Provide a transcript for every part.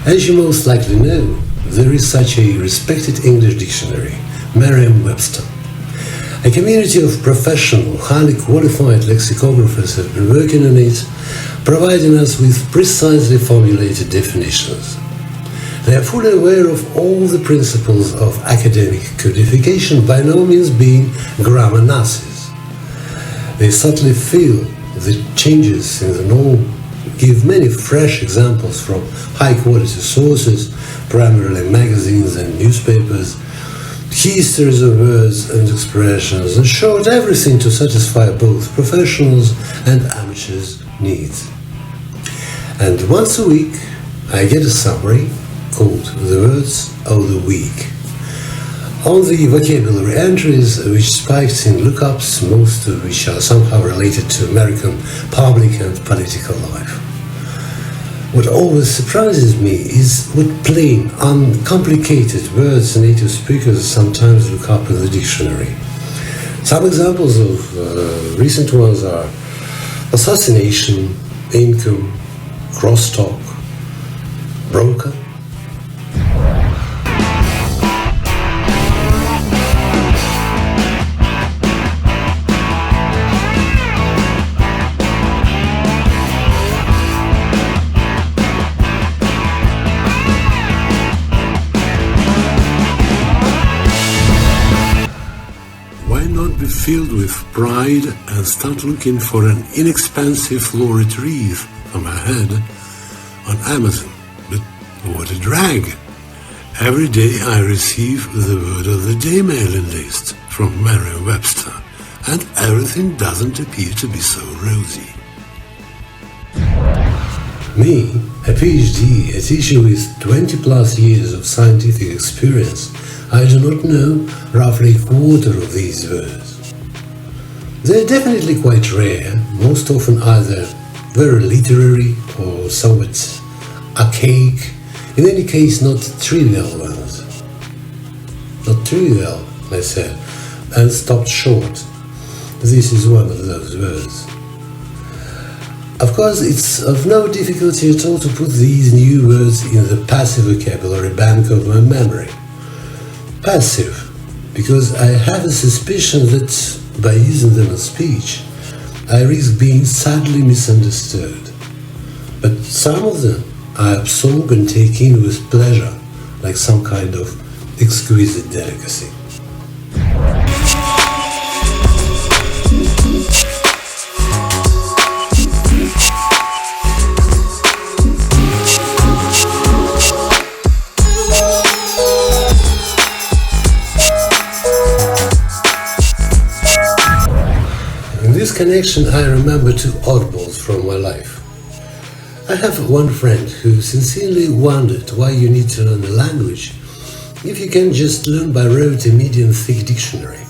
As you most likely know, there is such a respected English dictionary, Merriam-Webster. A community of professional, highly qualified lexicographers have been working on it, providing us with precisely formulated definitions. They are fully aware of all the principles of academic codification, by no means being grammar Nazis. They subtly feel the changes in the norm, give many fresh examples from high-quality sources, primarily magazines and newspapers, histories of words and expressions, in short, everything to satisfy both professionals and amateurs' needs. And once a week, I get a summary called The Words of the Week. On the vocabulary entries, which spikes in lookups, most of which are somehow related to American public and political life. What always surprises me is what plain, uncomplicated words native speakers sometimes look up in the dictionary. Some examples of recent ones are assassination, income, crosstalk, broker. Filled with pride and start looking for an inexpensive floor retrieve for my head on Amazon. But what a drag! Every day I receive the word of the day mailing list from Merriam-Webster, and everything doesn't appear to be so rosy. Me, a PhD, a teacher with 20 plus years of scientific experience, I do not know roughly a quarter of these words. They're definitely quite rare, most often either very literary or somewhat archaic, in any case not trivial ones. Not trivial, I said, and stopped short. This is one of those words. Of course, it's of no difficulty at all to put these new words in the passive vocabulary bank of my memory. Passive, because I have a suspicion that by using them in speech, I risk being sadly misunderstood. But some of them I absorb and take in with pleasure, like some kind of exquisite delicacy. In this connection, I remember two oddballs from my life. I have one friend who sincerely wondered why you need to learn a language if you can just learn by rote a medium-thick dictionary.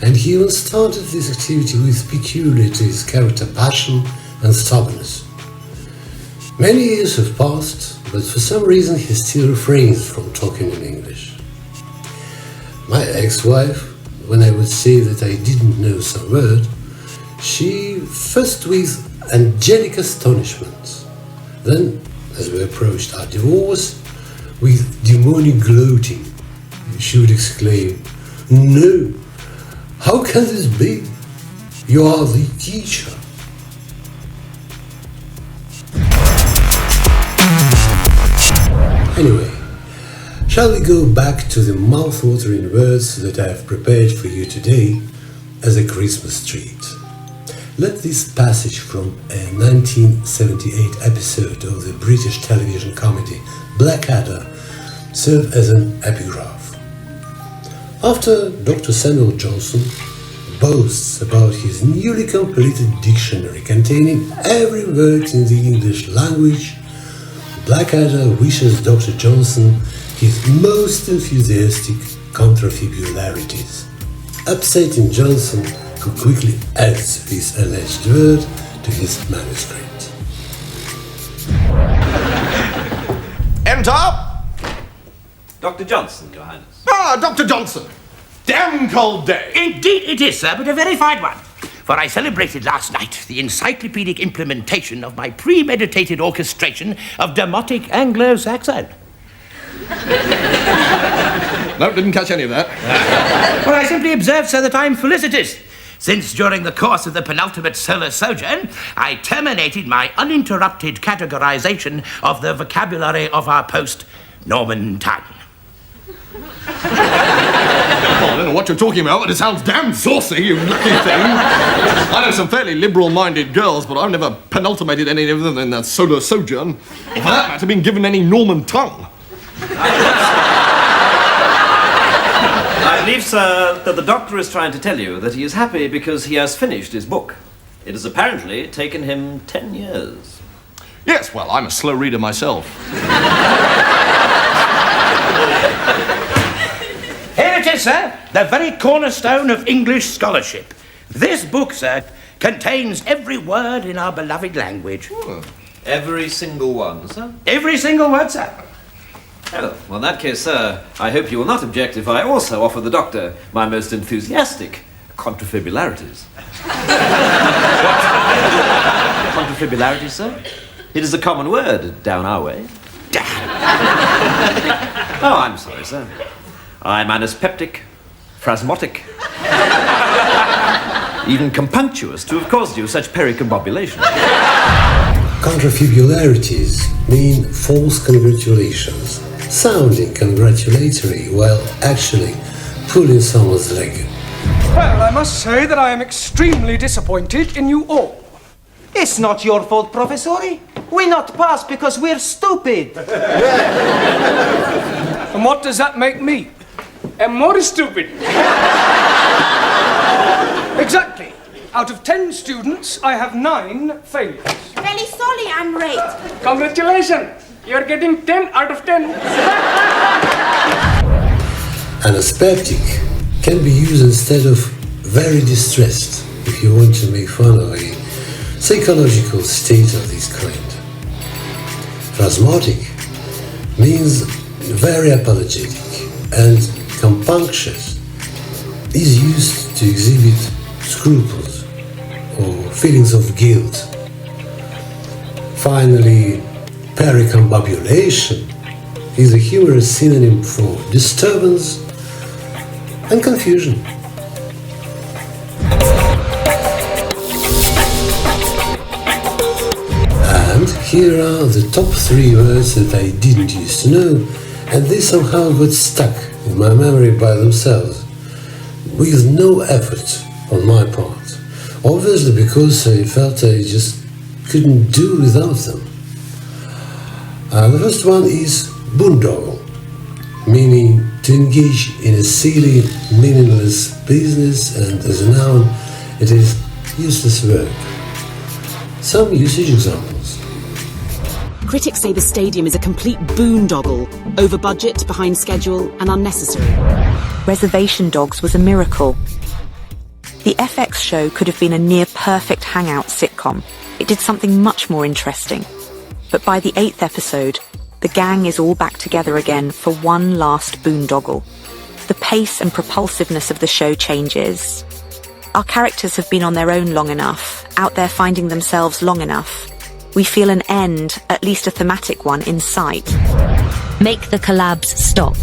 And he even started this activity with peculiar to his character passion and stubbornness. Many years have passed, but for some reason he still refrains from talking in English. My ex-wife, when I would say that I didn't know some word, she first with angelic astonishment, then, as we approached our divorce, with demonic gloating, she would exclaim, "No! How can this be? You are the teacher." Anyway, shall we go back to the mouth-watering words that I have prepared for you today as a Christmas treat? Let this passage from a 1978 episode of the British television comedy Blackadder serve as an epigraph. After Dr. Samuel Johnson boasts about his newly completed dictionary containing every word in the English language, Blackadder wishes Dr. Johnson his most enthusiastic contrafibularities, upsetting Johnson, who quickly adds this alleged word to his manuscript. Enter! Dr. Johnson, Your Highness. Ah, Dr. Johnson! Damn cold day! Indeed it is, sir, but a very fine one. for I celebrated last night the encyclopedic implementation of my premeditated orchestration of Demotic Anglo-Saxon. No, didn't catch any of that. Well, I simply observe, sir, that I'm felicitous, since during the course of the penultimate solar sojourn, I terminated my uninterrupted categorization of the vocabulary of our post-Norman tongue. Well, I don't know what you're talking about, but it sounds damn saucy, you lucky thing. I know some fairly liberal-minded girls, but I've never penultimated any of them in that solar sojourn. Or for that matter, been given any Norman tongue. I believe, sir, that the doctor is trying to tell you that he is happy because he has finished his book. It has apparently taken him 10 years. Yes, well, I'm a slow reader myself. Here it is, sir, the very cornerstone of English scholarship. This book, sir, contains every word in our beloved language. Every single one, sir? Every single word, sir. Oh, well, in that case, sir, I hope you will not object if I also offer the doctor my most enthusiastic contrafibularities. Contrafibularities, sir? It is a common word down our way. Oh, I'm sorry, sir. I'm anaspeptic, phrasmotic, even compunctious to have caused you such pericombobulation. Contrafibularities mean false congratulations, sounding congratulatory while actually pulling someone's leg. Well, I must say that I am extremely disappointed in you all. It's not your fault, Professori. We not pass because we're stupid. And what does that make me? And more stupid. Exactly. Out of 10 students, I have 9 failures. Really sorry, I'm late. Congratulations. You're getting 10 out of 10. Anaspeptic can be used instead of very distressed if you want to make fun of a psychological state of this kind. Phrasmotic means very apologetic, and compunctious is used to exhibit scruples or feelings of guilt. Finally, pericombobulation is a humorous synonym for disturbance and confusion. And here are the top 3 words that I didn't used to know, and they somehow got stuck in my memory by themselves, with no effort on my part. Obviously because I felt I just couldn't do without them. The first one is boondoggle, meaning to engage in a silly, meaningless business, and as a noun, it is useless work. Some usage examples. Critics say the stadium is a complete boondoggle, over budget, behind schedule, and unnecessary. Reservation Dogs was a miracle. The FX show could have been a near-perfect hangout sitcom. It did something much more interesting. But by the 8th episode, the gang is all back together again for one last boondoggle. The pace and propulsiveness of the show changes. Our characters have been on their own long enough, out there finding themselves long enough. We feel an end, at least a thematic one, in sight. Make the collabs stop.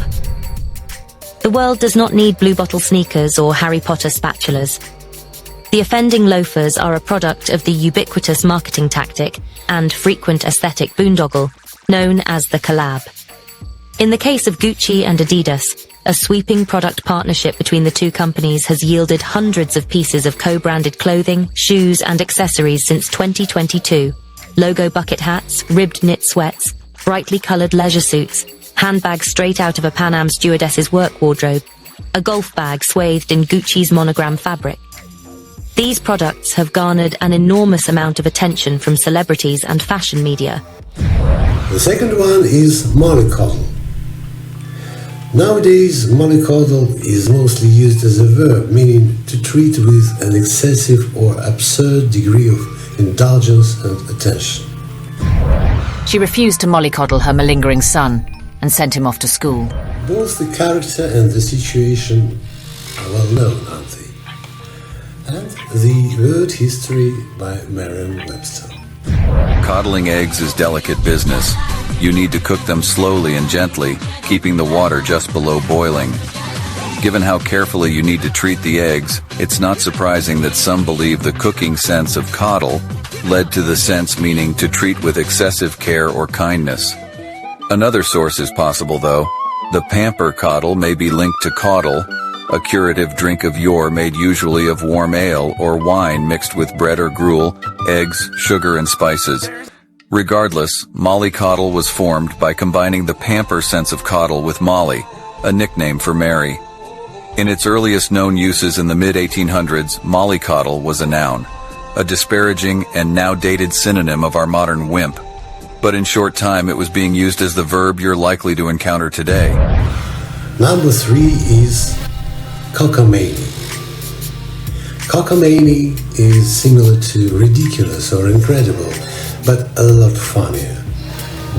The world does not need Blue Bottle sneakers or Harry Potter spatulas. The offending loafers are a product of the ubiquitous marketing tactic and frequent aesthetic boondoggle known as the collab. In the case of Gucci and Adidas, a sweeping product partnership between the two companies has yielded hundreds of pieces of co-branded clothing, shoes and accessories since 2022. Logo bucket hats, ribbed knit sweats, brightly coloured leisure suits, handbags straight out of a Pan Am stewardess's work wardrobe, a golf bag swathed in Gucci's monogram fabric. These products have garnered an enormous amount of attention from celebrities and fashion media. The second one is mollycoddle. Nowadays, mollycoddle is mostly used as a verb, meaning to treat with an excessive or absurd degree of indulgence and attention. She refused to mollycoddle her malingering son and sent him off to school. Both the character and the situation are well known, aren't they? And The Word History by Merriam-Webster. Coddling eggs is delicate business. You need to cook them slowly and gently, keeping the water just below boiling. Given how carefully you need to treat the eggs, it's not surprising that some believe the cooking sense of coddle led to the sense meaning to treat with excessive care or kindness. Another source is possible, though. The pamper coddle may be linked to caudle, a curative drink of yore made usually of warm ale or wine mixed with bread or gruel, eggs, sugar, and spices. Regardless, mollycoddle was formed by combining the pamper sense of coddle with Molly, a nickname for Mary. In its earliest known uses in the mid-1800s, mollycoddle was a noun, a disparaging and now dated synonym of our modern wimp. But in short time, it was being used as the verb you're likely to encounter today. Number 3 is cockamamie. Cockamamie is similar to ridiculous or incredible, but a lot funnier,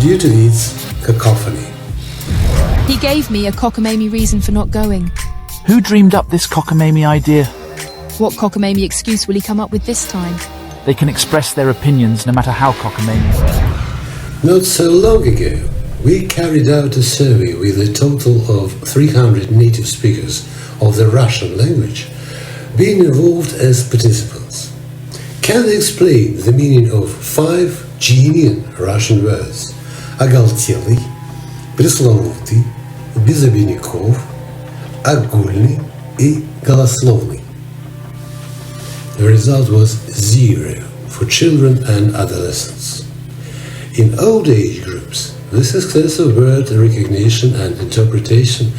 due to its cacophony. He gave me a cockamamie reason for not going. Who dreamed up this cockamamie idea? What cockamamie excuse will he come up with this time? They can express their opinions no matter how cockamamie. Not so long ago, we carried out a survey with a total of 300 native speakers of the Russian language being involved as participants. Can they explain the meaning of 5 genuine Russian words: оголтелый, пресловутый, без обиняков, огульный и голословный? The result was 0 for children and adolescents. In old age groups, the success of word recognition and interpretation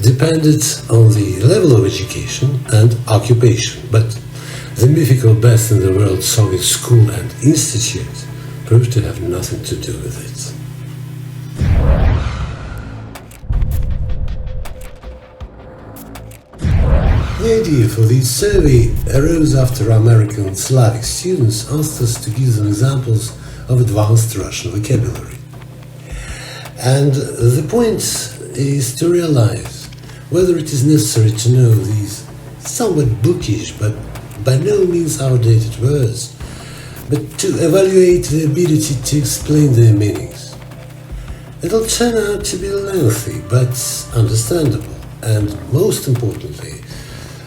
depended on the level of education and occupation, but the mythical best in the world Soviet school and institute proved to have nothing to do with it. The idea for this survey arose after American Slavic students asked us to give them examples of advanced Russian vocabulary. And the point is to realize whether it is necessary to know these somewhat bookish but by no means outdated words, but to evaluate the ability to explain their meanings. It'll turn out to be lengthy but understandable, and most importantly,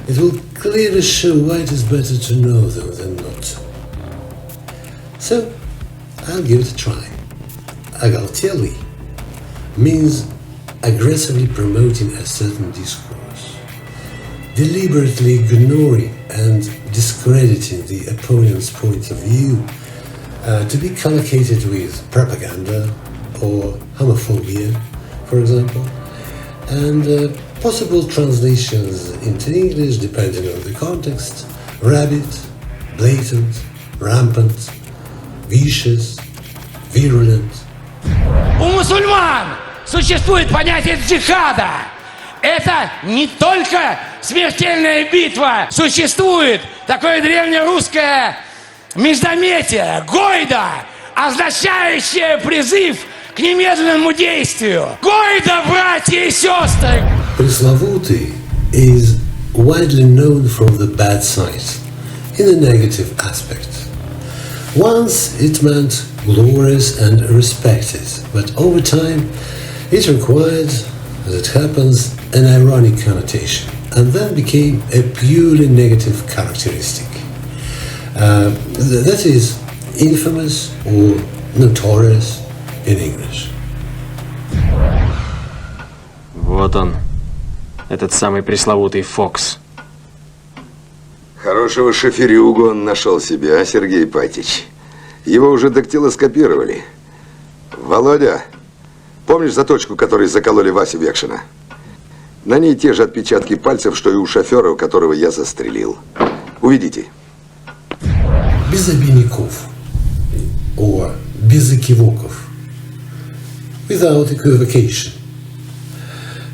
it will clearly show why it is better to know them than not. So, I'll give it a try. Оголтелый means aggressively promoting a certain discourse, deliberately ignoring and discrediting the opponent's point of view, to be collocated with propaganda or homophobia, for example, and possible translations into English depending on the context: rabid, blatant, rampant, vicious, virulent. У мусульман существует понятие джихада. Это не только смертельная битва. Существует такое древнерусское междометие, гойда, означающее призыв к немедленному действию. Гойда, братья и сестры! Пресловутый is widely known from the bad side, in a negative aspect. Once it meant glorious and respected, but over time it required, as it happens, an ironic connotation, and then became a purely negative characteristic. That is, infamous or notorious in English. Вот он, этот самый пресловутый Фокс. Хорошего шоферюгу он нашел себе, а, Сергей Патич? Его уже дактилоскопировали. Володя, помнишь заточку, которой закололи Васю Векшина? На ней те же отпечатки пальцев, что и у шофера, которого я застрелил. Уведите. Без обиняков, or без экивоков, without equivocation.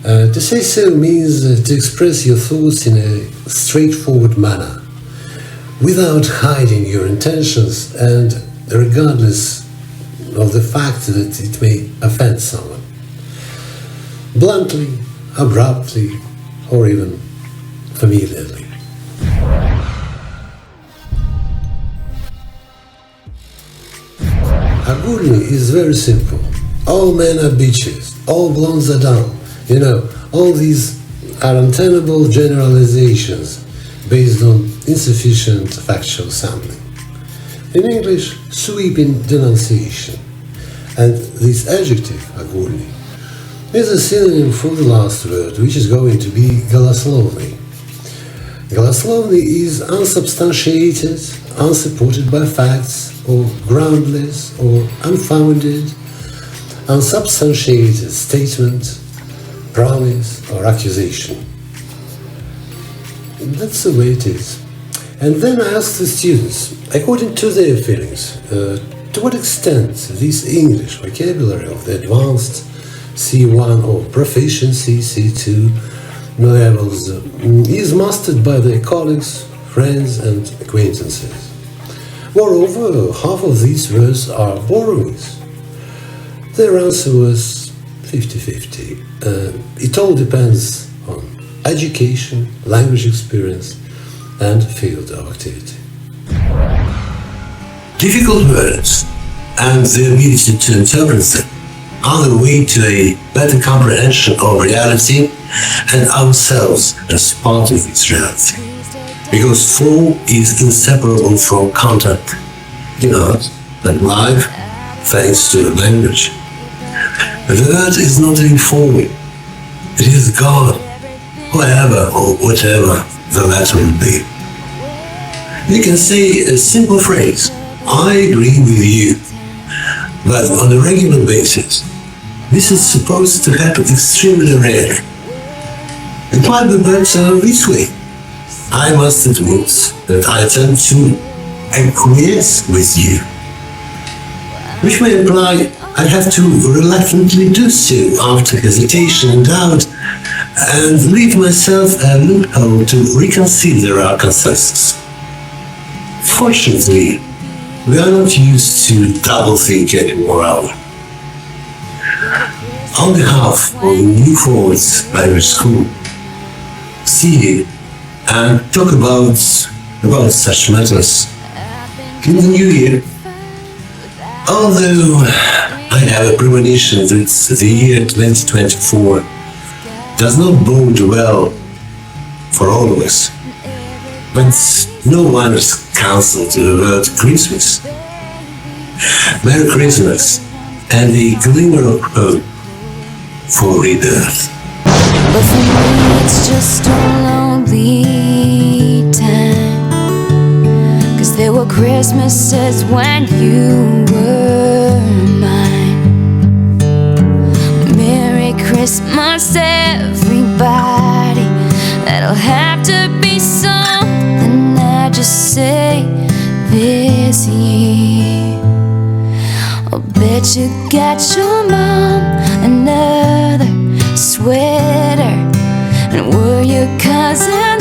To say so means to express your thoughts in a straightforward manner, without hiding your intentions and regardless of the fact that it may offend someone. Bluntly, abruptly, or even familiarly. Agurni is very simple. All men are bitches, all blondes are dumb. You know, all these are untenable generalizations based on insufficient factual sampling. In English, sweeping denunciation. And this adjective, agurni, is a synonym for the last word, which is going to be голословный. Голословный is unsubstantiated, unsupported by facts, or groundless, or unfounded, unsubstantiated statement, promise, or accusation. That's the way it is. And then I asked the students, according to their feelings, to what extent this English vocabulary of the advanced C1 or proficiency C2 levels is mastered by their colleagues, friends, and acquaintances. Moreover, half of these words are borrowings. Their answer was 50-50. It all depends on education, language experience, and field of activity. Difficult words and the ability to interpret them are the way to a better comprehension of reality and ourselves as part of this reality. Because form is inseparable from content in art and life, thanks to the language. The word is not informing, it is God, whoever or whatever the matter will be. You can say a simple phrase, I agree with you, but on a regular basis, this is supposed to happen extremely rarely. Apply the better this way. I must admit that I tend to acquiesce with you, which may imply I have to reluctantly do so after hesitation and doubt, and leave myself a loophole to reconsider our consensus. Fortunately, we are not used to double-think anymore. On behalf of the New Forwards Language School, see you and talk about such matters in the new year. Although I have a premonition that the year 2024 does not bode well for all of us, but no one has cancelled the word Christmas. Merry Christmas and a glimmer of hope for rebirth. But for me it's just a lonely time, 'cause there were Christmases when you were mine. Merry Christmas everybody, that'll have to be something I just say this year. I'll bet you got your mom another sweater, and were your cousins